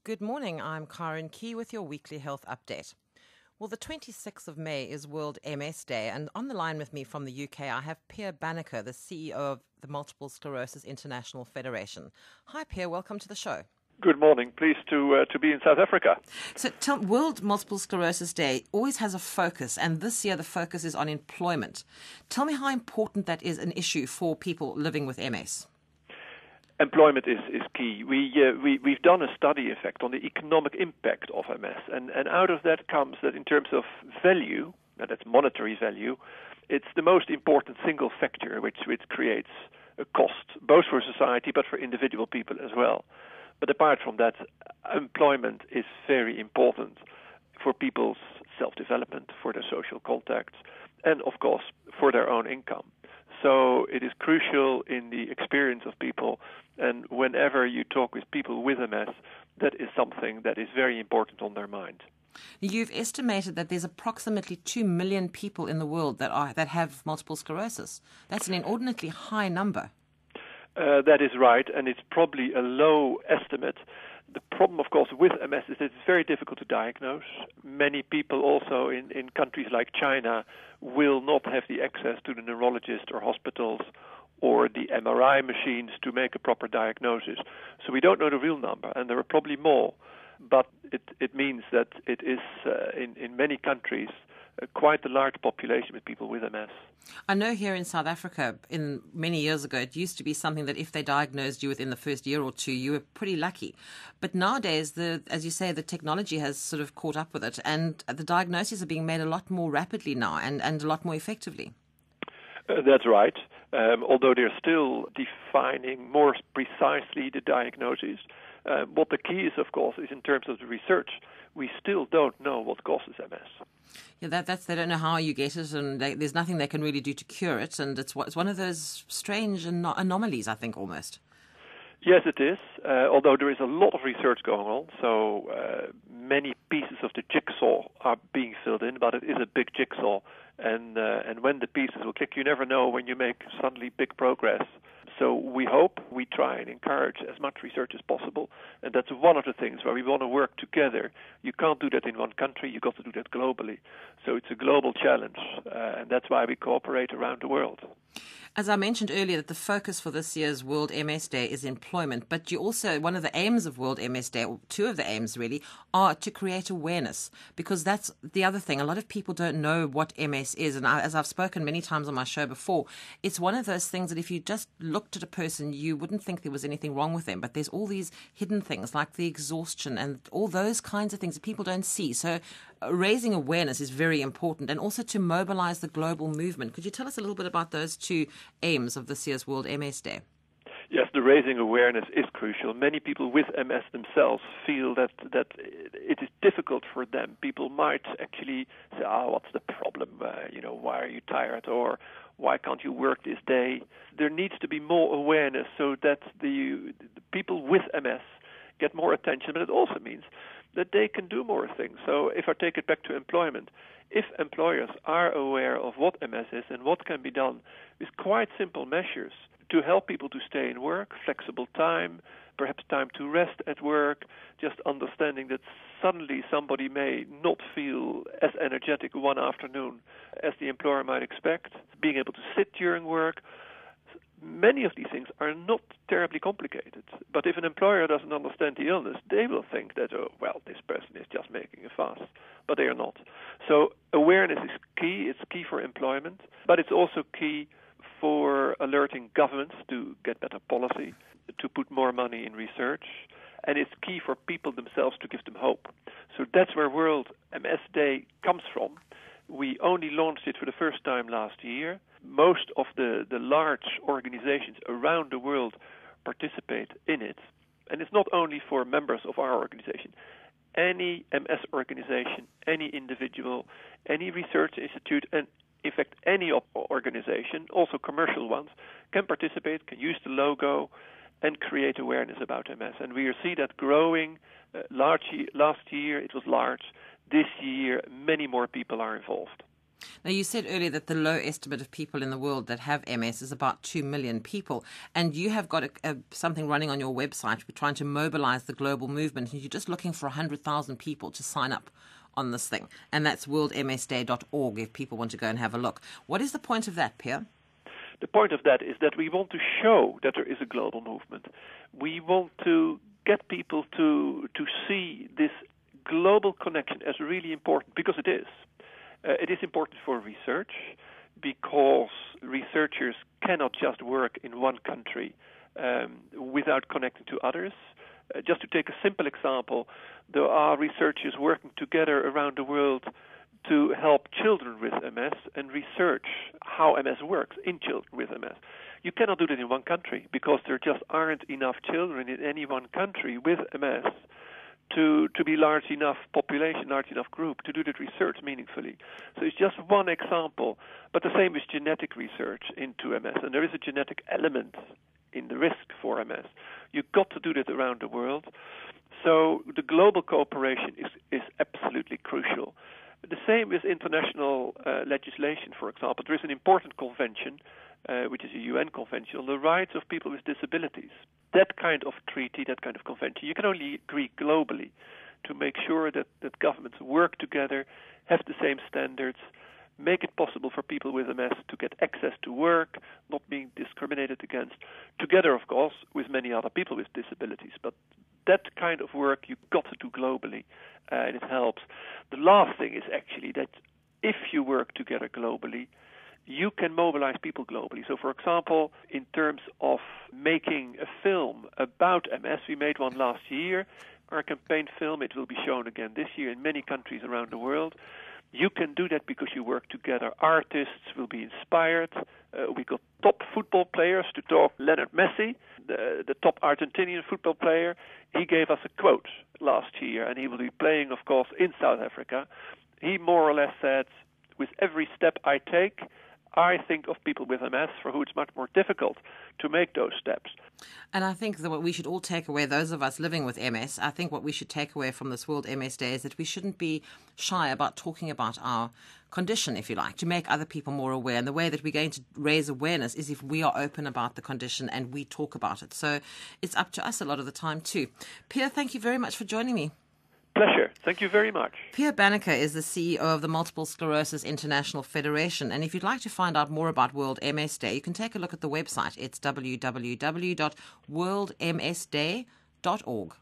Good morning. I'm Karen Key with your weekly health update. Well, the 26th of May is World MS Day, and on the line with me from the UK, I have Baneke, the CEO of the Multiple Sclerosis International Federation. Hi, Pierre. Welcome to the show. Good morning. Pleased to be in South Africa. So, World Multiple Sclerosis Day always has a focus, and this year the focus is on employment. Tell me how important that is an issue for people living with MS. Employment is key. We've done a study, in fact, on the economic impact of MS, and out of that comes that in terms of value, and that's monetary value, it's the most important single factor which creates a cost, both for society but for individual people as well. But apart from that, employment is very important for people's self-development, for their social contacts, and of course for their own income. So it is crucial in the experience of people, and whenever you talk with people with MS, that is something that is very important on their mind. You've estimated that there's approximately 2 million people in the world that have multiple sclerosis. That's an inordinately high number. That is right, and it's probably a low estimate. The problem, of course, with MS is that it's very difficult to diagnose. Many people also in countries like China will not have the access to the neurologist or hospitals or the MRI machines to make a proper diagnosis. So we don't know the real number, and there are probably more. But it means that it is, in many countries, quite a large population with people with MS. I know here in South Africa, many years ago, it used to be something that if they diagnosed you within the first year or two, you were pretty lucky. But nowadays, as you say, the technology has sort of caught up with it, and the diagnoses are being made a lot more rapidly now and a lot more effectively. That's right. Although they're still defining more precisely the diagnosis. What the key is, of course, is in terms of the research. We still don't know what causes MS. Yeah, they don't know how you get it, and there's nothing they can really do to cure it, and it's one of those strange anomalies, I think, almost. Yes, it is, although there is a lot of research going on, so many pieces of the jigsaw are being filled in, but it is a big jigsaw, and when the pieces will click, you never know when you make suddenly big progress. So we try and encourage as much research as possible, and that's one of the things where we want to work together. You can't do that in one country, you've got to do that globally. So it's a global challenge, and that's why we cooperate around the world. As I mentioned earlier, that the focus for this year's World MS Day is employment, but you also, one of the aims of World MS Day, or two of the aims really, are to create awareness, because that's the other thing. A lot of people don't know what MS is, and as I've spoken many times on my show before, it's one of those things that if you just looked at a person, you wouldn't think there was anything wrong with them, but there's all these hidden things like the exhaustion and all those kinds of things that people don't see. So raising awareness is very important, and also to mobilize the global movement. Could you tell us a little bit about those two aims of this year's World MS Day? Yes, the raising awareness is crucial. Many people with MS themselves feel that it is difficult for them. People might actually say, what's the problem? Why are you tired? Or why can't you work this day? There needs to be more awareness so that the people with MS get more attention, but it also means that they can do more things. So if I take it back to employment, if employers are aware of what MS is and what can be done with quite simple measures to help people to stay in work, flexible time, perhaps time to rest at work, just understanding that suddenly somebody may not feel as energetic one afternoon as the employer might expect, being able to sit during work. Many of these things are not terribly complicated. But if an employer doesn't understand the illness, they will think that, this person is just making a fuss. But they are not. So awareness is key. It's key for employment. But it's also key for alerting governments to get better policy, to put more money in research. And it's key for people themselves to give them hope. So that's where World MS Day comes from. We only launched it for the first time last year. Most of the large organizations around the world participate in it. And it's not only for members of our organization. Any MS organization, any individual, any research institute, and in fact any organization, also commercial ones, can participate, can use the logo, and create awareness about MS. And we see that growing. Last year it was large. This year, many more people are involved. Now, you said earlier that the low estimate of people in the world that have MS is about 2 million people, and you have got something running on your website. We're trying to mobilize the global movement, and you're just looking for 100,000 people to sign up on this thing, and that's worldmsday.org if people want to go and have a look. What is the point of that, Pierre? The point of that is that we want to show that there is a global movement. We want to get people to see this global connection as really important, because it is. It is important for research, because researchers cannot just work in one country without connecting to others. Just to take a simple example, there are researchers working together around the world to help children with MS and research how MS works in children with MS. You cannot do that in one country, because there just aren't enough children in any one country with MS to be large enough population, large enough group to do that research meaningfully. So it's just one example, but the same is genetic research into MS, and there is a genetic element in the risk for MS. You've got to do that around the world. So the global cooperation is absolutely crucial. The same with international legislation, for example. There is an important convention, which is a UN convention on the rights of people with disabilities. That kind of treaty, that kind of convention, you can only agree globally to make sure that governments work together, have the same standards, make it possible for people with MS to get access to work, not being discriminated against, together, of course, with many other people with disabilities. But that kind of work you've got to do globally, and it helps. The last thing is actually that if you work together globally, you can mobilize people globally. So, for example, in terms of making a film about MS, we made one last year, our campaign film. It will be shown again this year in many countries around the world. You can do that because you work together. Artists will be inspired. We got top football players to talk. Leonard Messi, the top Argentinian football player, he gave us a quote last year, and he will be playing, of course, in South Africa. He more or less said, with every step I take, I think of people with MS for who it's much more difficult to make those steps. And I think that what we should all take away, those of us living with MS, I think what we should take away from this World MS Day is that we shouldn't be shy about talking about our condition, if you like, to make other people more aware. And the way that we're going to raise awareness is if we are open about the condition and we talk about it. So it's up to us a lot of the time too. Pierre, thank you very much for joining me. Pleasure. Thank you very much. Pierre Baneke is the CEO of the Multiple Sclerosis International Federation. And if you'd like to find out more about World MS Day, you can take a look at the website. It's www.worldmsday.org.